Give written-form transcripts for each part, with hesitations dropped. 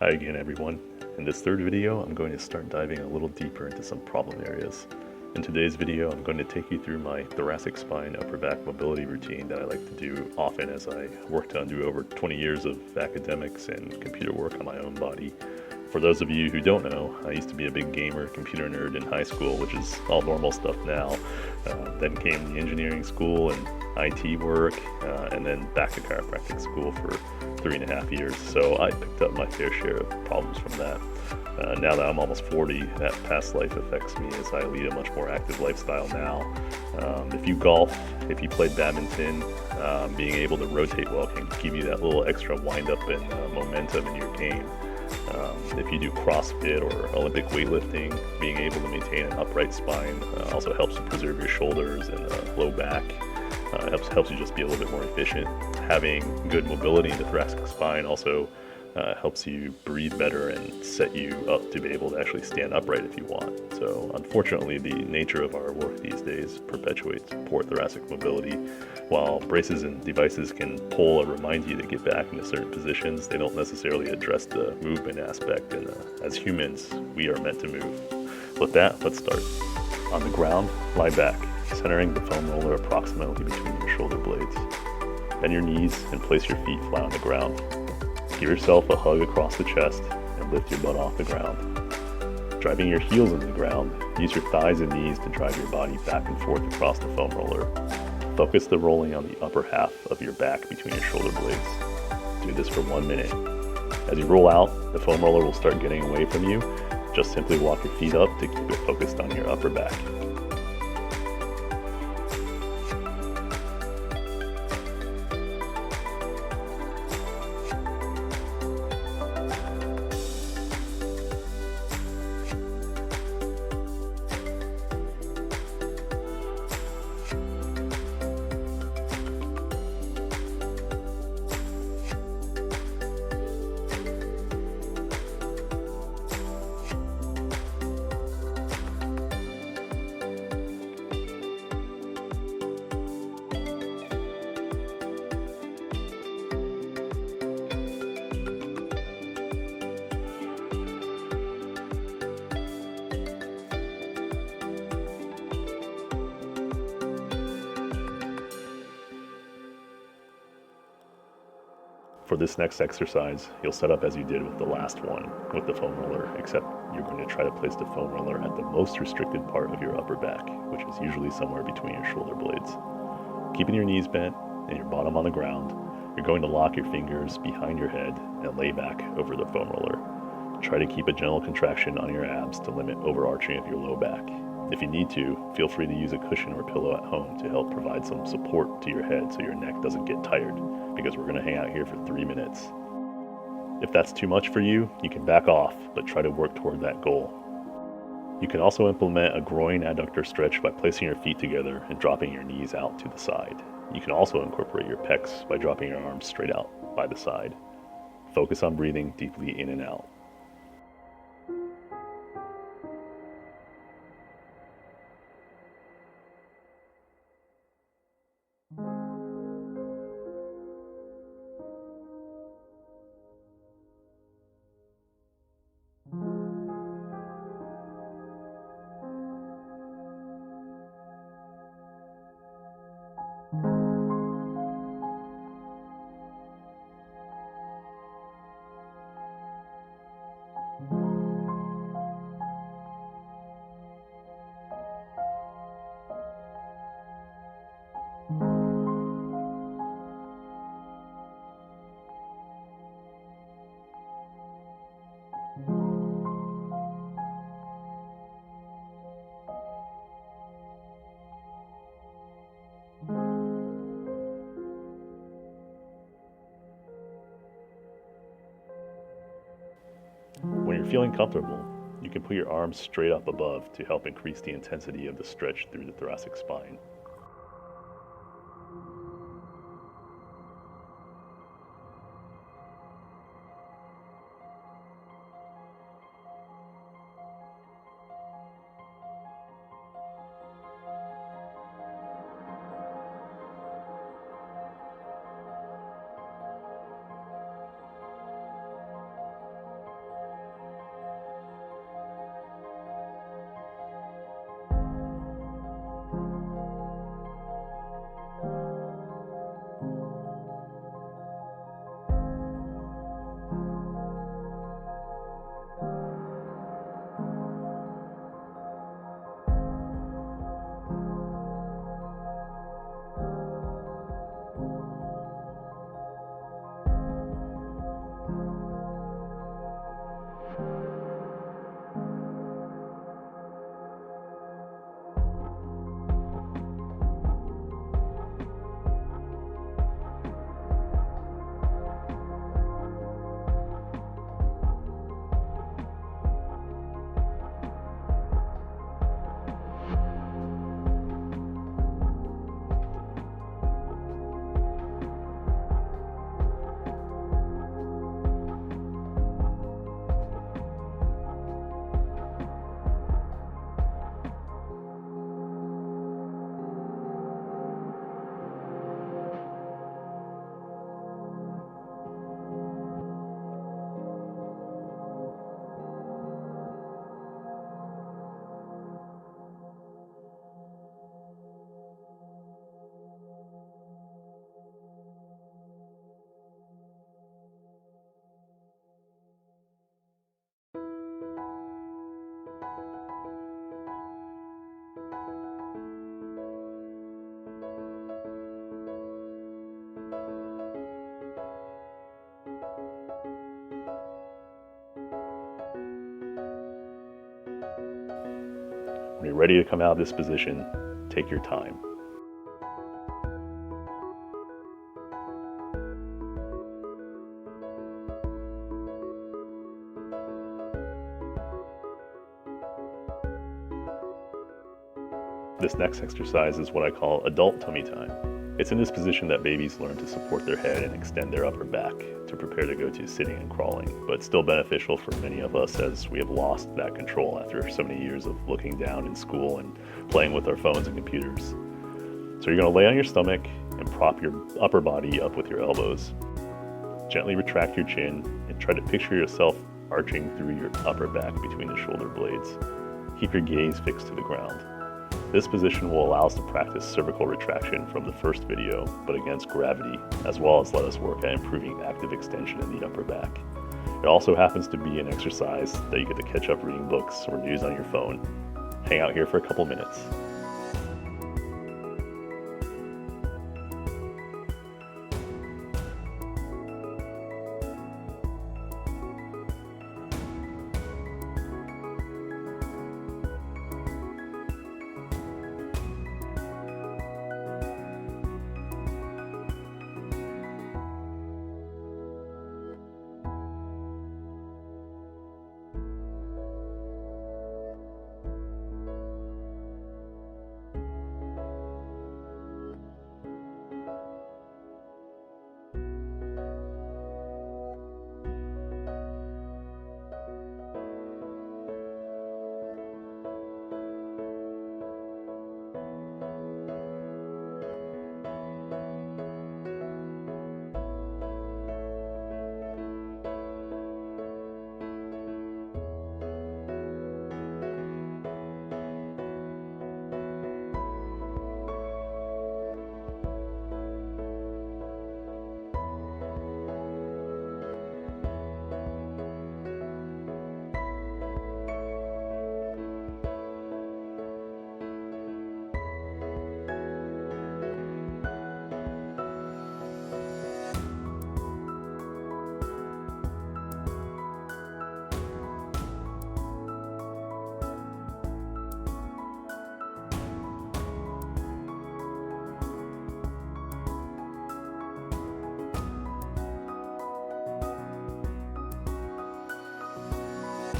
Hi again everyone. In this third video, I'm going to start diving a little deeper into some problem areas. In today's video, I'm going to take you through my thoracic spine upper back mobility routine that I like to do often as I work to undo over 20 years of academics and computer work on my own body. For those of you who don't know, I used to be a big gamer, computer nerd in high school, which is all normal stuff now. Then came the engineering school and IT work, and then back to chiropractic school for 3.5 years. So I picked up my fair share of problems from that. Now that I'm almost 40, that past life affects me as I lead a much more active lifestyle now. If you golf, if you play badminton, being able to rotate well can give you that little extra wind up and momentum in your game. If you do CrossFit or Olympic weightlifting, being able to maintain an upright spine also helps to preserve your shoulders and low back. Helps you just be a little bit more efficient. Having good mobility in the thoracic spine also helps you breathe better and set you up to be able to actually stand upright if you want. So unfortunately, the nature of our work these days perpetuates poor thoracic mobility. While braces and devices can pull or remind you to get back into certain positions, they don't necessarily address the movement aspect, and as humans, we are meant to move. With that, let's start. On the ground, lie back, centering the foam roller approximately between your shoulder blades. Bend your knees and place your feet flat on the ground. Give yourself a hug across the chest and lift your butt off the ground. Driving your heels into the ground, use your thighs and knees to drive your body back and forth across the foam roller. Focus the rolling on the upper half of your back between your shoulder blades. Do this for 1 minute. As you roll out, the foam roller will start getting away from you. Just simply walk your feet up to keep it focused on your upper back. For this next exercise, you'll set up as you did with the last one with the foam roller, except you're going to try to place the foam roller at the most restricted part of your upper back, which is usually somewhere between your shoulder blades. Keeping your knees bent and your bottom on the ground, you're going to lock your fingers behind your head and lay back over the foam roller. Try to keep a gentle contraction on your abs to limit overarching of your low back. If you need to, feel free to use a cushion or pillow at home to help provide some support to your head so your neck doesn't get tired, because we're going to hang out here for 3 minutes. If that's too much for you, you can back off, but try to work toward that goal. You can also implement a groin adductor stretch by placing your feet together and dropping your knees out to the side. You can also incorporate your pecs by dropping your arms straight out by the side. Focus on breathing deeply in and out. When you're feeling comfortable, you can put your arms straight up above to help increase the intensity of the stretch through the thoracic spine. When you're ready to come out of this position, take your time. This next exercise is what I call adult tummy time. It's in this position that babies learn to support their head and extend their upper back to prepare to go to sitting and crawling, but still beneficial for many of us as we have lost that control after so many years of looking down in school and playing with our phones and computers. So you're going to lay on your stomach and prop your upper body up with your elbows. Gently retract your chin and try to picture yourself arching through your upper back between the shoulder blades. Keep your gaze fixed to the ground. This position will allow us to practice cervical retraction from the first video, but against gravity, as well as let us work at improving active extension in the upper back. It also happens to be an exercise that you get to catch up reading books or news on your phone. Hang out here for a couple minutes.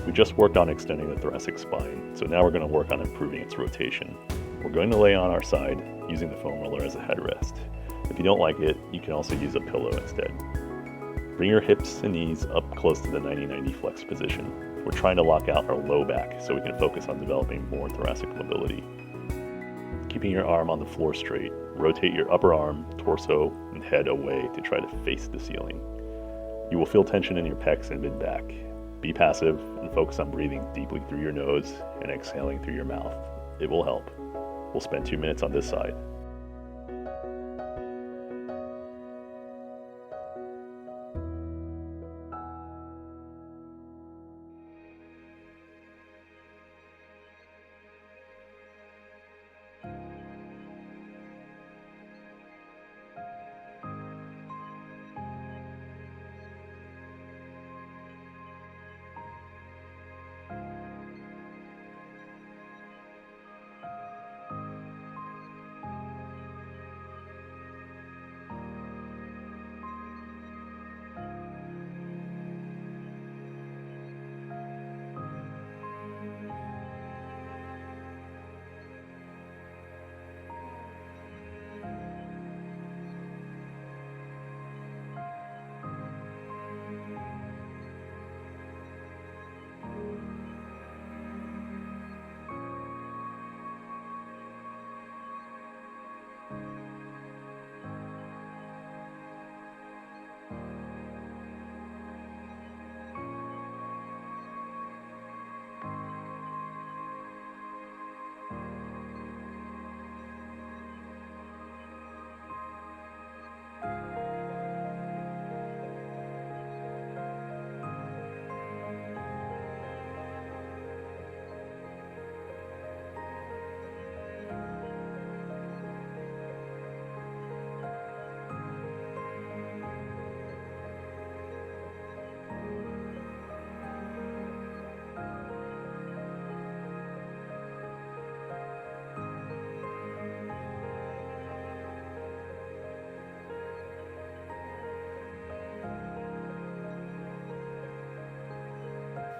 We just worked on extending the thoracic spine, so now we're going to work on improving its rotation. We're going to lay on our side, using the foam roller as a headrest. If you don't like it, you can also use a pillow instead. Bring your hips and knees up close to the 90-90 flex position. We're trying to lock out our low back so we can focus on developing more thoracic mobility. Keeping your arm on the floor straight, rotate your upper arm, torso, and head away to try to face the ceiling. You will feel tension in your pecs and mid-back. Be passive and focus on breathing deeply through your nose and exhaling through your mouth. It will help. We'll spend 2 minutes on this side.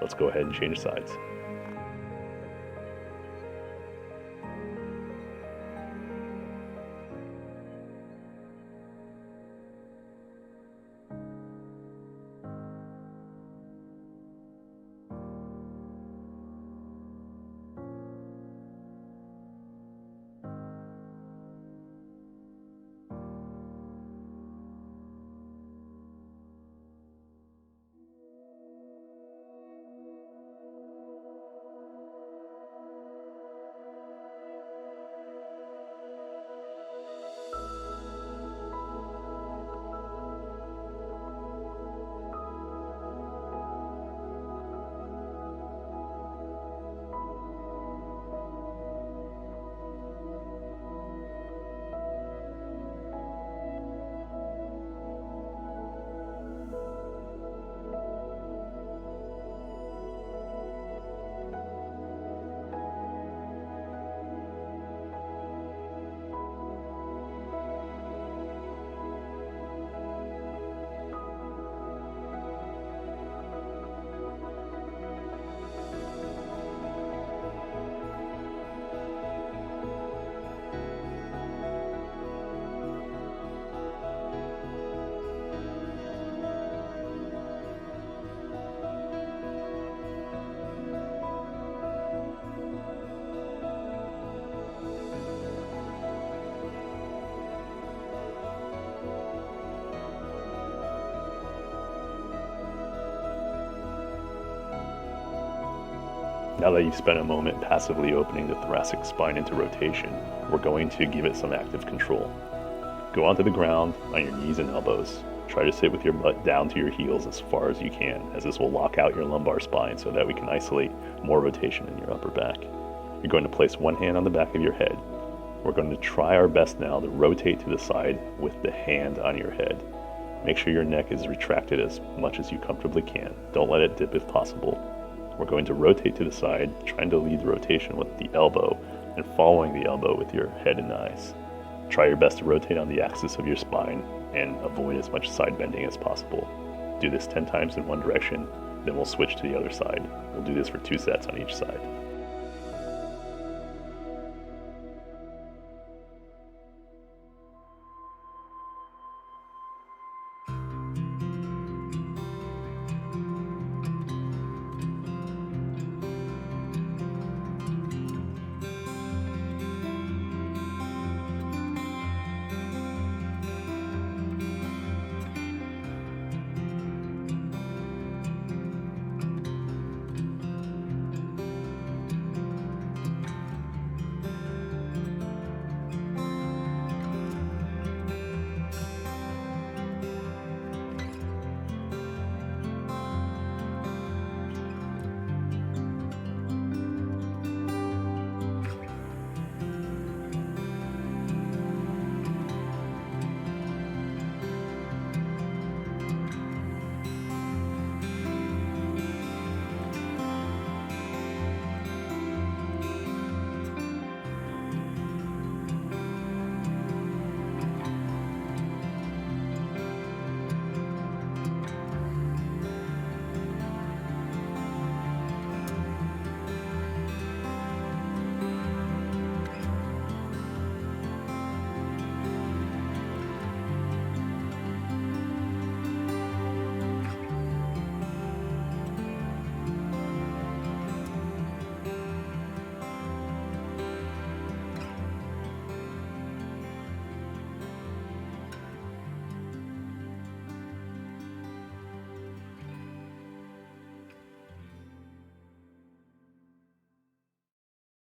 Let's go ahead and change sides. Now that you've spent a moment passively opening the thoracic spine into rotation, we're going to give it some active control. Go onto the ground on your knees and elbows. Try to sit with your butt down to your heels as far as you can, as this will lock out your lumbar spine so that we can isolate more rotation in your upper back. You're going to place one hand on the back of your head. We're going to try our best now to rotate to the side with the hand on your head. Make sure your neck is retracted as much as you comfortably can. Don't let it dip if possible. We're going to rotate to the side, trying to lead the rotation with the elbow and following the elbow with your head and eyes. Try your best to rotate on the axis of your spine and avoid as much side bending as possible. Do this 10 times in one direction, then we'll switch to the other side. We'll do this for 2 sets on each side.